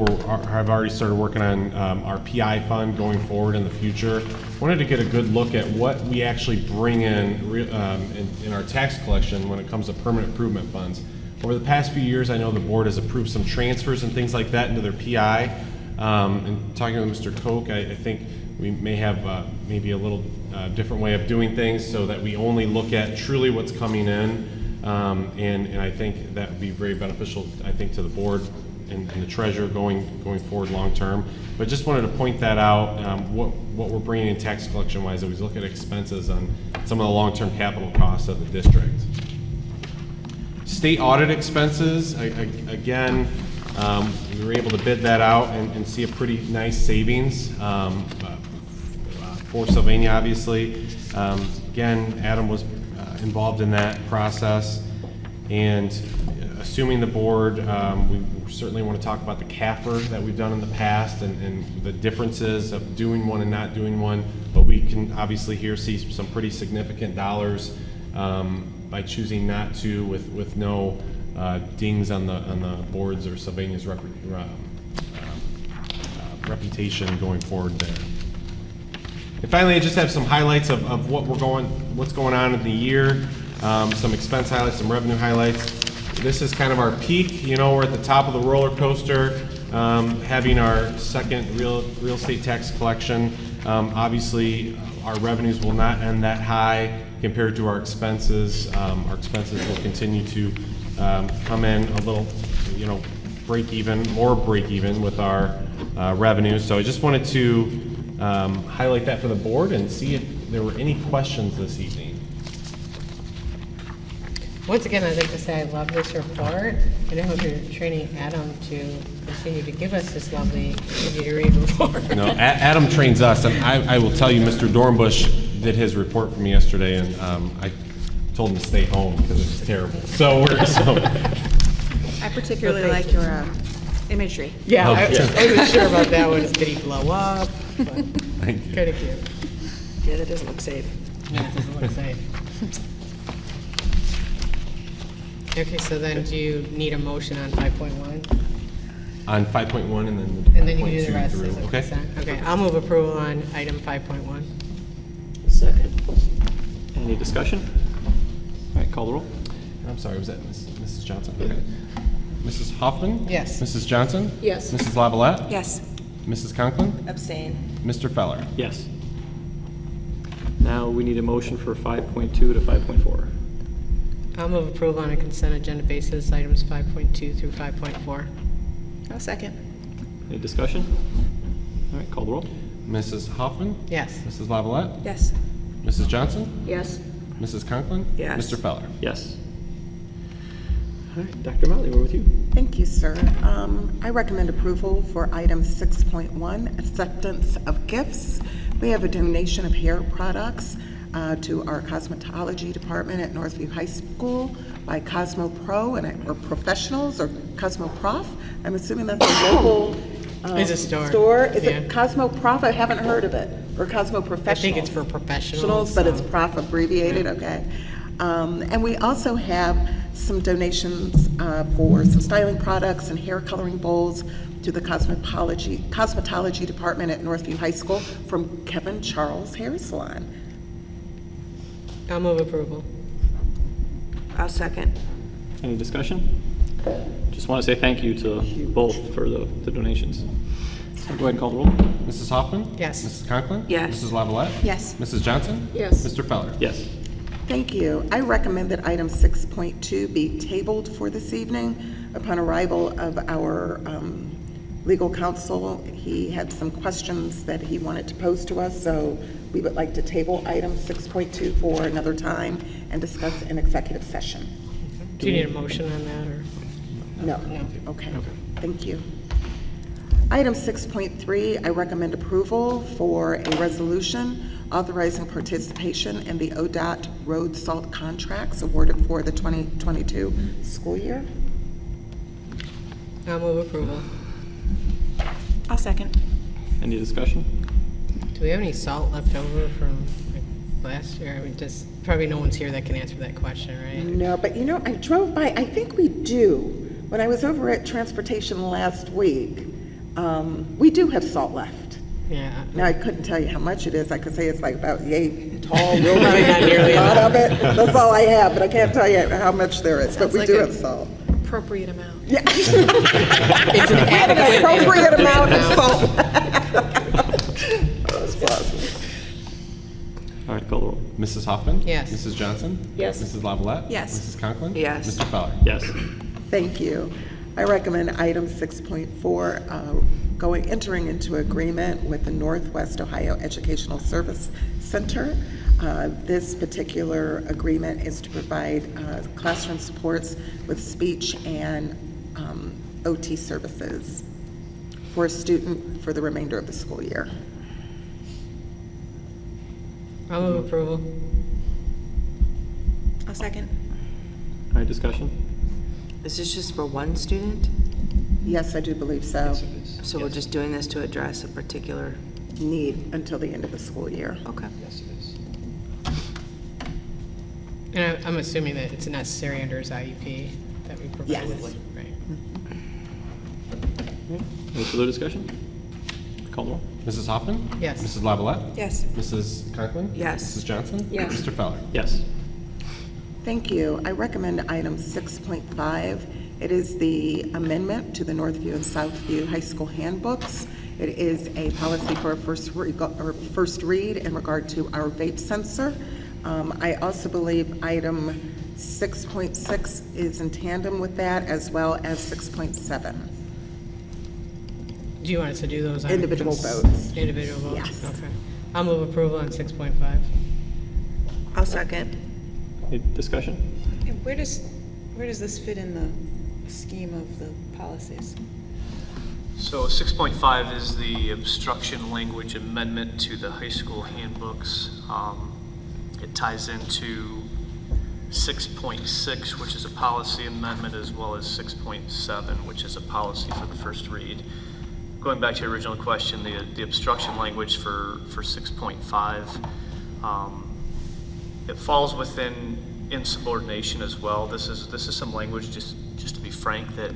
have already started working on our PI fund going forward in the future. Wanted to get a good look at what we actually bring in our tax collection when it comes to permanent improvement funds. Over the past few years, I know the board has approved some transfers and things like that into their PI. And talking with Mr. Koch, I think we may have maybe a little different way of doing things, so that we only look at truly what's coming in. And I think that would be very beneficial, I think, to the board and the treasurer going forward long term. But just wanted to point that out, what we're bringing in tax collection wise, as we look at expenses on some of the long-term capital costs of the district. State audit expenses, again, we were able to bid that out and see a pretty nice savings for Sylvania, obviously. Again, Adam was involved in that process, and assuming the board, we certainly want to talk about the CAFR that we've done in the past and the differences of doing one and not doing one, but we can obviously here see some pretty significant dollars by choosing not to, with no dings on the boards or Sylvania's reputation going forward there. And finally, I just have some highlights of what's going on in the year, some expense highlights, some revenue highlights. This is kind of our peak. You know, we're at the top of the roller coaster, having our second real estate tax collection. Obviously, our revenues will not end that high compared to our expenses. Our expenses will continue to come in a little, more break even with our revenues. So I just wanted to highlight that for the board and see if there were any questions this evening. Once again, I'd like to say I love this report. I know you're training Adam to continue to give us this lovely easy-to-read report. No, Adam trains us, and I will tell you, Mr. Dornbush did his report for me yesterday, and I told him to stay home because it was terrible. I particularly like your imagery. Yeah, I wasn't sure about that one. Did he blow up? Thank you. Kind of cute. Yeah, that doesn't look safe. Yeah, it doesn't look safe. Okay, so then do you need a motion on 5.1? On 5.1 and then And then you can do the 5.2 rest through. as a Okay. consent. Okay, I'll move approval on item 5.1. Second. Any discussion? All right, call the roll. I'm sorry, was that Mrs. Johnson? Okay. Mrs. Hoffman? Yes. Mrs. Johnson? Yes. Mrs. Lavalette? Yes. Mrs. Conklin? Abstain. Mr. Feller? Yes. Now we need a motion for 5.2 to 5.4. I'll move approval on a consent agenda basis, items 5.2 through 5.4. I'll second. Any discussion? All right, call the roll. Mrs. Hoffman? Yes. Mrs. Lavalette? Yes. Mrs. Johnson? Yes. Mrs. Conklin? Yes. Mr. Feller? Yes. All right, Dr. Motley, we're with you. Thank you, sir. I recommend approval for item 6.1, acceptance of gifts. We have a donation of hair products to our cosmetology department at Northview High School by Cosmo Pro or professionals or Cosmo Prof. I'm assuming that's a local It's a store. Is Yeah. it Cosmo Prof? I haven't heard of it. Or Cosmo Professionals? I think it's for professionals. But it's so- Prof abbreviated, okay. And we also have some donations for some styling products and hair coloring bowls to the cosmetology department at Northview High School from Kevin Charles Hair Salon. I'll move approval. I'll second. Any discussion? Just want to say thank you to both for the donations. So go ahead and call the roll. Mrs. Hoffman? Yes. Mrs. Conklin? Yes. Mrs. Lavalette? Yes. Mrs. Johnson? Yes. Mr. Feller? Yes. Thank you. I recommend that item 6.2 be tabled for this evening. Upon arrival of our legal counsel, he had some questions that he wanted to pose to us, so we would like to table item 6.2 for another time and discuss in executive session. Do you need a motion on that, or? No? Okay, thank you. Item 6.3, I recommend approval for a resolution authorizing participation in the ODOT road salt contracts awarded for the 2022 school year. I'll move approval. I'll second. Any discussion? Do we have any salt left over from like, last year? I mean, just, probably no one's here that can answer that question, right? No, but you know, I drove by, I think we do. When I was over at transportation last week, we do have salt left. Yeah. Now, I couldn't tell you how much it is. I could say it's like about yay tall, real Probably not nearly a lot enough. of it. That's all I have, but I can't tell you how much there is, but we Sounds do like have salt. Appropriate amount. Yeah. It's an An adequate. appropriate amount of salt. That's awesome. All right, call the roll. Mrs. Hoffman? Yes. Mrs. Johnson? Yes. Mrs. Lavalette? Yes. Mrs. Conklin? Yes. Mr. Feller? Yes. Thank you. I recommend item 6.4, entering into agreement with the Northwest Ohio Educational Service Center. This particular agreement is to provide classroom supports with speech and OT services for a student for the remainder of the school year. I'll move approval. I'll second. All right, discussion? Is this just for one student? Yes, I do believe so. So we're just doing this to address a particular, Need until the end of the school year. okay. And I'm assuming that it's necessary under his IEP that we provide. Yes. Right. Any further discussion? Call the roll. Mrs. Hoffman? Yes. Mrs. Lavalette? Yes. Mrs. Conklin? Yes. Mrs. Johnson? Yes. Mr. Feller? Yes. Thank you. I recommend item 6.5. It is the amendment to the Northview and Southview High School handbooks. It is a policy for a first read in regard to our vape sensor. I also believe item 6.6 is in tandem with that, as well as 6.7. Do you want us to do those on? Individual votes. Individual votes? Yes. Okay. I'll move approval on 6.5. I'll second. Any discussion? And where does this fit in the scheme of the policies? So 6.5 is the obstruction language amendment to the high school handbooks. It ties into 6.6, which is a policy amendment, as well as 6.7, which is a policy for the first read. Going back to your original question, the obstruction language for 6.5, it falls within insubordination as well. This is some language, just to be frank, that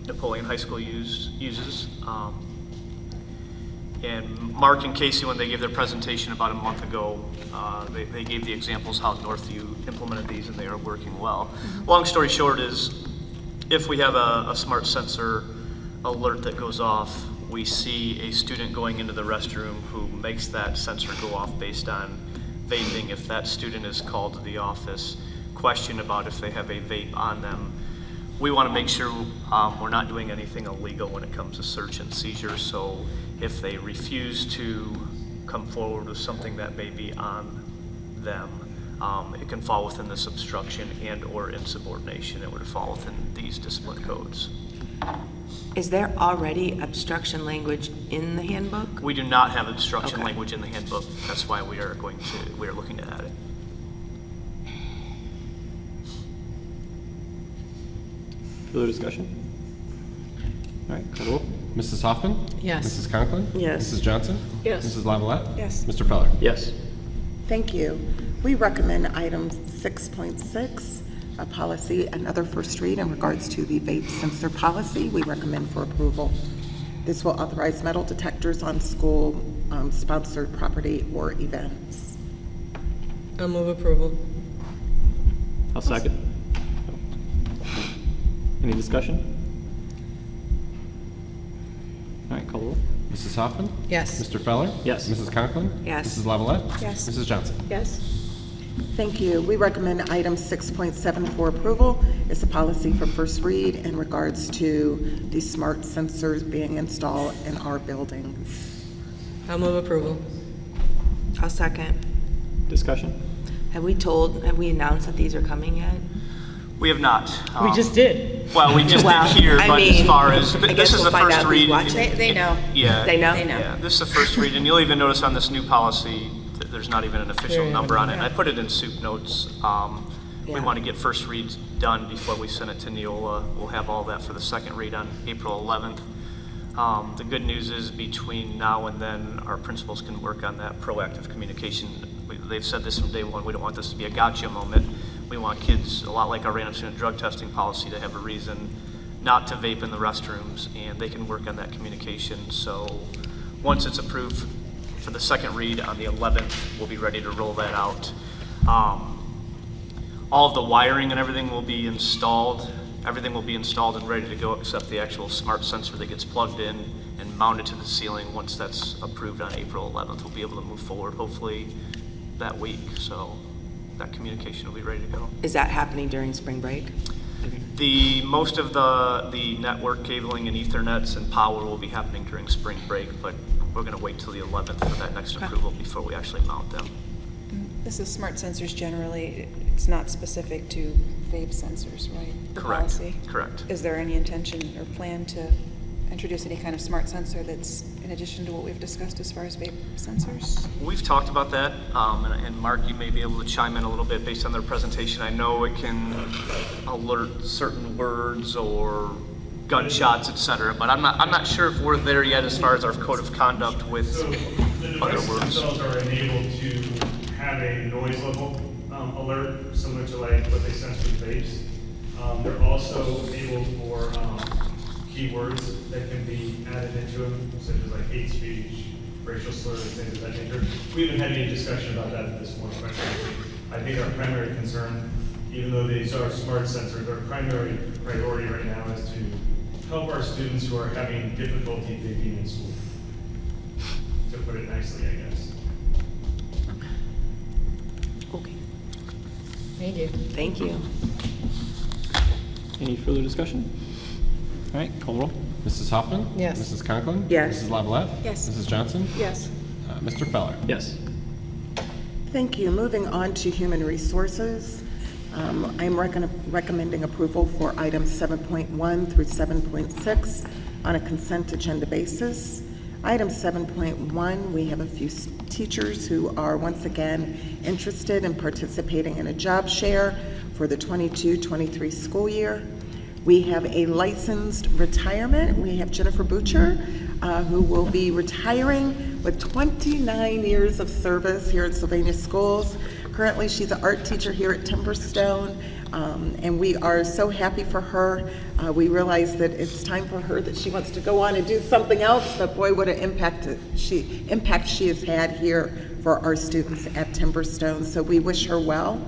Napoleon High School uses. And Mark and Casey, when they gave their presentation about a month ago, they gave the examples how Northview implemented these, and they are working well. Long story short is, if we have a smart sensor alert that goes off, we see a student going into the restroom who makes that sensor go off based on vaping. If that student is called to the office, question about if they have a vape on them, we want to make sure we're not doing anything illegal when it comes to search and seizure. So if they refuse to come forward with something that may be on them, it can fall within this obstruction and or insubordination. It would fall within these discipline codes. Is there already obstruction language in the handbook? We do not have obstruction Okay. language in the handbook. That's why we are looking to add it. Further discussion? All right, call the roll. Mrs. Hoffman? Yes. Mrs. Conklin? Yes. Mrs. Johnson? Yes. Mrs. Lavalette? Yes. Mr. Feller? Yes. Thank you. We recommend item 6.6, a policy, another first read in regards to the vape sensor policy. We recommend for approval. This will authorize metal detectors on school sponsored property or events. I'll move approval. I'll second. Any discussion? All right, call the roll. Mrs. Hoffman? Yes. Mr. Feller? Yes. Mrs. Conklin? Yes. Mrs. Lavalette? Yes. Mrs. Johnson? Yes. Thank you. We recommend item 6.7 for approval. It's a policy for first read in regards to the smart sensors being installed in our buildings. I'll move approval. I'll second. Discussion? Have we announced that these are coming yet? We have not. We just did. Well, we just Well, did here, I but as mean, far as, I this guess is we'll the find first out who's read. watching. They know. Yeah. They know? They know. Yeah, this is the first read, and you'll even notice on this new policy that there's not even an official Yeah, number on it. yeah. And I put it in soup notes. We Yeah. want to get first reads done before we send it to Neola. We'll have all that for the second read on April 11th. The good news is between now and then, our principals can work on that proactive communication. They've said this from day one, we don't want this to be a gotcha moment. We want kids, a lot like our random student drug testing policy, to have a reason not to vape in the restrooms, and they can work on that communication. So once it's approved for the second read on the 11th, we'll be ready to roll that out. All of the wiring and everything will be installed. Everything will be installed and ready to go except the actual smart sensor that gets plugged in and mounted to the ceiling. Once that's approved on April 11th, we'll be able to move forward hopefully that week. So that communication will be ready to go. Is that happening during spring break? Most of the network cabling and Ethernets and power will be happening during spring break, but we're going to wait till the 11th for that next approval before we actually mount them. This is smart sensors generally, it's not specific to vape sensors, right? The Correct. policy? Correct. Is there any intention or plan to introduce any kind of smart sensor that's in addition to what we've discussed as far as vape sensors? We've talked about that, and Mark, you may be able to chime in a little bit based on their presentation. I know it can alert certain words or gunshots, et cetera, but I'm not sure if we're there yet as far as our code of conduct with So the other devices words. themselves are enabled to have a noise level alert, similar to like what they sense with vapes. They're also enabled for keywords that can be added into them, such as like hate speech, racial slurs, things of that nature. We haven't had any discussion about that at this point, quite frankly. I think our primary concern, even though these are smart sensors, our primary priority right now is to help our students who are having difficulty vaping in school. To put it nicely, I guess. Okay. Thank you. Thank you. Any further discussion? All right, call the roll. Mrs. Hoffman? Yes. Mrs. Conklin? Yes. Mrs. Lavalette? Yes. Mrs. Johnson? Yes. Mr. Feller? Yes. Thank you. Moving on to human resources. I'm recommending approval for items 7.1 through 7.6 on a consent agenda basis. Item 7.1, we have a few teachers who are once again interested in participating in a job share for the 22-23 school year. We have a licensed retirement. We have Jennifer Butcher, who will be retiring with 29 years of service here at Sylvania Schools. Currently, she's an art teacher here at Timberstone, and we are so happy for her. We realize that it's time for her, that she wants to go on and do something else, but boy, what an impact she has had here for our students at Timberstone, so we wish her well.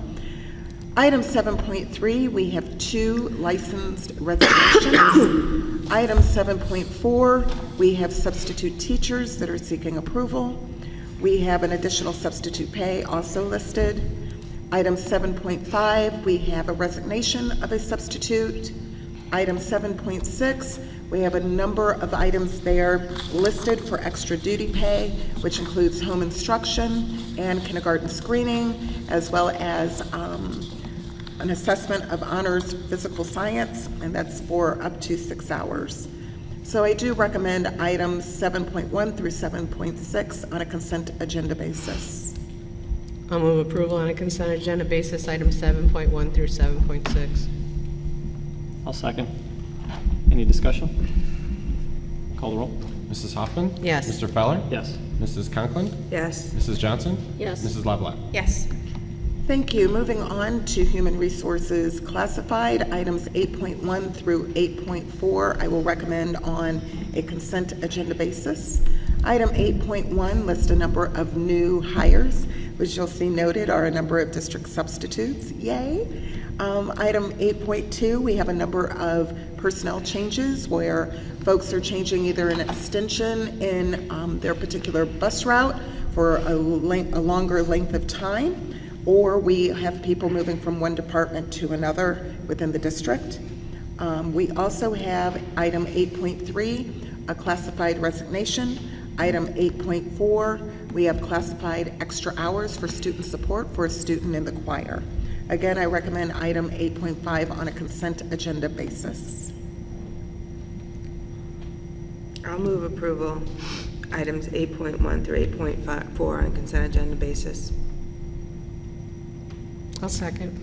Item 7.3, we have 2 licensed resignations. Item 7.4, we have substitute teachers that are seeking approval. We have an additional substitute pay also listed. Item 7.5, we have a resignation of a substitute. Item 7.6, we have a number of items there listed for extra duty pay, which includes home instruction and kindergarten screening, as well as an assessment of honors physical science, and that's for up to 6 hours. So I do recommend items 7.1 through 7.6 on a consent agenda basis. I'll move approval on a consent agenda basis, items 7.1 through 7.6. I'll second. Any discussion? Call call the roll. Mrs. Hoffman? Yes. Mr. Feller? Yes. Mrs. Conklin? Yes. Mrs. Johnson? Yes. Mrs. Lavalette? Yes. Thank you. Moving on to Human Resources Classified, items 8.1 through 8.4, I will recommend on a consent agenda basis. Item 8.1 lists a number of new hires, which you'll see noted are a number of district substitutes. Yay! Item 8.2, we have a number of personnel changes where folks are changing either an extension in their particular bus route for a longer length of time, or we have people moving from one department to another within the district. We also have item 8.3, a classified resignation. Item 8.4, we have classified extra hours for student support for a student in the choir. Again, I recommend item 8.5 on a consent agenda basis. I'll move approval, items 8.1 through 8.4 on a consent agenda basis. I'll second.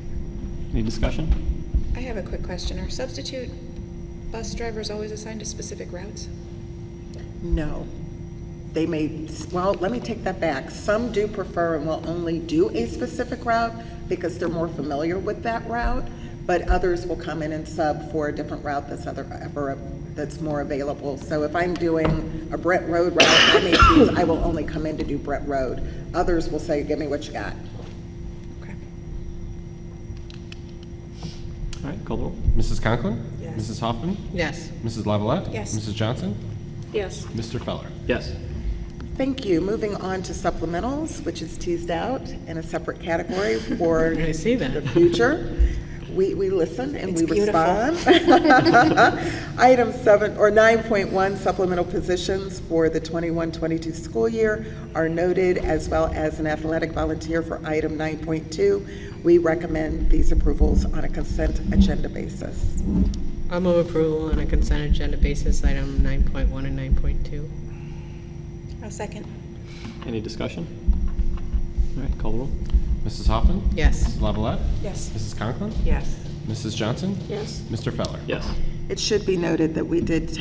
Any discussion? I have a quick question. Are substitute bus drivers always assigned to specific routes? No. They may, well, let me take that back. Some do prefer and will only do a specific route because they're more familiar with that route, but others will come in and sub for a different route that's more available. So if I'm doing a Brett Road route, I will only come in to do Brett Road. Others will say, give me what you got. Okay. All right, call the roll. Mrs. Conklin? Yes. Mrs. Hoffman? Yes. Mrs. Lavalette? Yes. Mrs. Johnson? Yes. Mr. Feller? Yes. Thank you. Moving on to supplementals, which is teased out in a separate category for I see that. the future. We listen and we beautiful. respond. Item 9.1, supplemental positions for the 21-22 school year are noted, as well as an athletic volunteer for item 9.2. We recommend these approvals on a consent agenda basis. I'll move approval on a consent agenda basis, item 9.1 and 9.2. I'll second. Any discussion? All right, call the roll. Mrs. Hoffman? Yes. Mrs. Lavalette? Yes. Mrs. Conklin? Yes. Mrs. Johnson? Yes. Mr. Feller? Yes. It should be noted that we did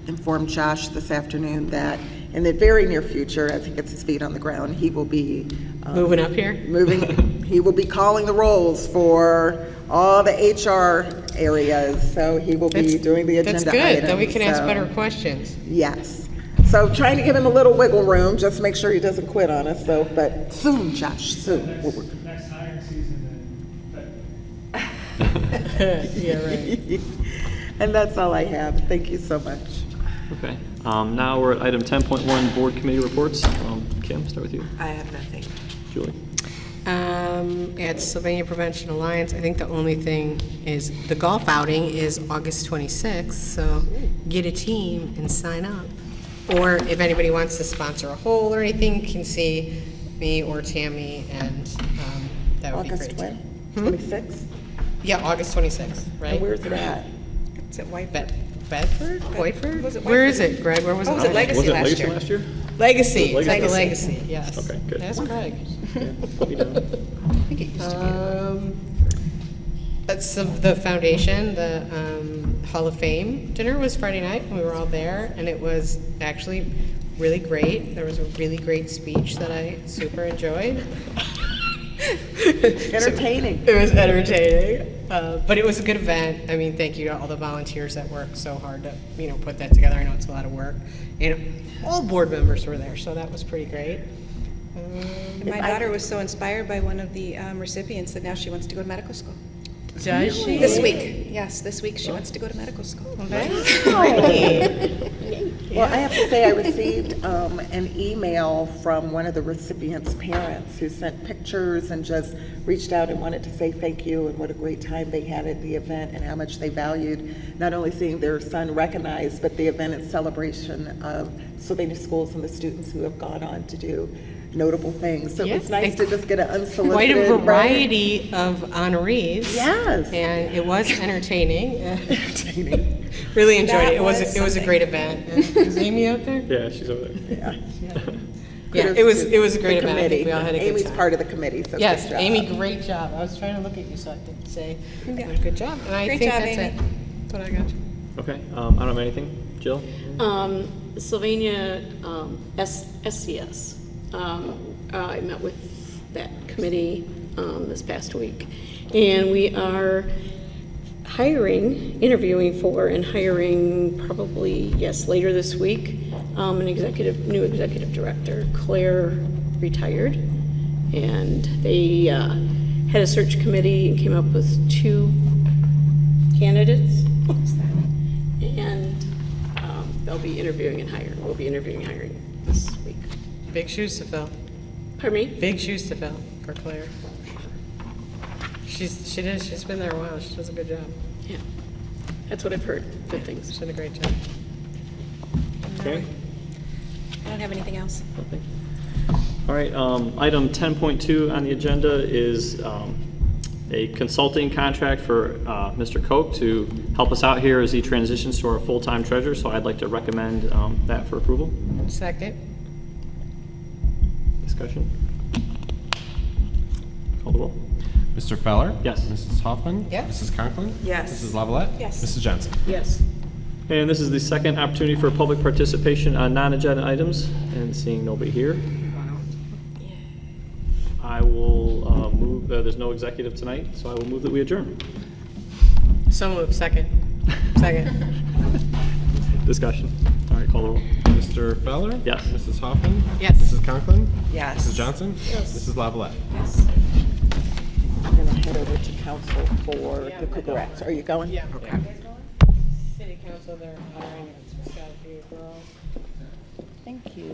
inform Josh this afternoon that in the very near future, as he gets his feet on the ground, he will be Moving up here? he will be calling the rolls for all the HR areas, so he will be doing the agenda That's good, then we items, can ask so- better questions. Yes. So trying to give him a little wiggle room, just to make sure he doesn't quit on us, so, but soon, Josh, soon. Next hiring season, then, Yeah, right. And that's all I have. Thank you so much. Okay. Now we're at item 10.1, board committee reports. Kim, start with you. I have nothing. Julie. At Sylvania Prevention Alliance, I think the only thing is the golf outing is August 26th, so get a team and sign up. Or if anybody wants to sponsor a hole or anything, can see me or Tammy, and that would be August great. when? 26th? Yeah, August 26th, right? And where's it at? It's at White. Bedford? Whiteford? Was it Where Whiteford? is it, Greg? Where was it? Oh, was it Legacy Was it last Legacy year? last year? Legacy, it's at the Legacy. Legacy, yes. Okay, good. That's Greg. Put me down. I think it used to That's the foundation, the Hall of Fame dinner was Friday night, and we were all there, and it was actually really great. There was a really great speech that I super enjoyed. Entertaining. It was entertaining, but it was a good event. I mean, thank you to all the volunteers that worked so hard to, put that together. I know it's a lot of work. And all board members were there, so that was pretty great. be. My daughter was so inspired by one of the recipients that now she wants to go to medical school. Does she? This week, yes, this week she wants to go to medical school. Well, I have to say, I received an email from one of the recipients' parents who sent pictures and just reached out and wanted to say thank you and what a great time they had at the event and how much they valued not only seeing their son recognized, but the event in celebration of Sylvania schools and the students who have gone on to do notable things. So Yes, it's nice to just get an unsolicited. Quite a right? variety of honorees. Yes. And it was entertaining. Entertaining. Really enjoyed That it. It was was a something. great event. Is Amy out there? Yeah, she's over there. Yeah. Yeah, Kudos it was a to great the event. I think committee. we all had a good Amy's time. part of the committee, so Yes, good job. Amy, great job. I was trying to look at you so I could say, Yeah. good job. And I Great think job, that's Amy. it. That's what I got. Okay, I don't have anything. Jill? Sylvania, SCS. I met with that committee this past week, and we are interviewing for and hiring probably, yes, later this week, new executive director. Claire retired, and they had a search committee and came up with 2 candidates. And they'll be interviewing and hiring. We'll be interviewing and hiring this week. Big shoes to fill. Pardon me? Big shoes to fill for Claire. She's been there a while. She does a good job. Yeah. That's what I've heard. Good things. She did a great job. Okay. I don't have anything else. Nothing. All right, item 10.2 on the agenda is a consulting contract for Mr. Koch to help us out here as he transitions to our full-time treasurer, so I'd like to recommend that for approval. Second. Discussion? Call the roll. Mr. Feller? Yes. Mrs. Hoffman? Yes. Mrs. Conklin? Yes. Mrs. Lavalette? Yes. Mrs. Johnson? Yes. And this is the second opportunity for public participation on non-agenda items, and seeing nobody here, I will move, there's no executive tonight, so I will move that we adjourn. So moved. Second. Second. Discussion. All right, call the roll. Mr. Feller? Yes. Mrs. Hoffman? Yes. Mrs. Conklin? Yes. Mrs. Johnson? Yes. Mrs. Lavalette? I'm going to head over to council for the Cougarettes. Are you going? Yeah. Okay. City Council, they're hiring a Scout girl. Thank you.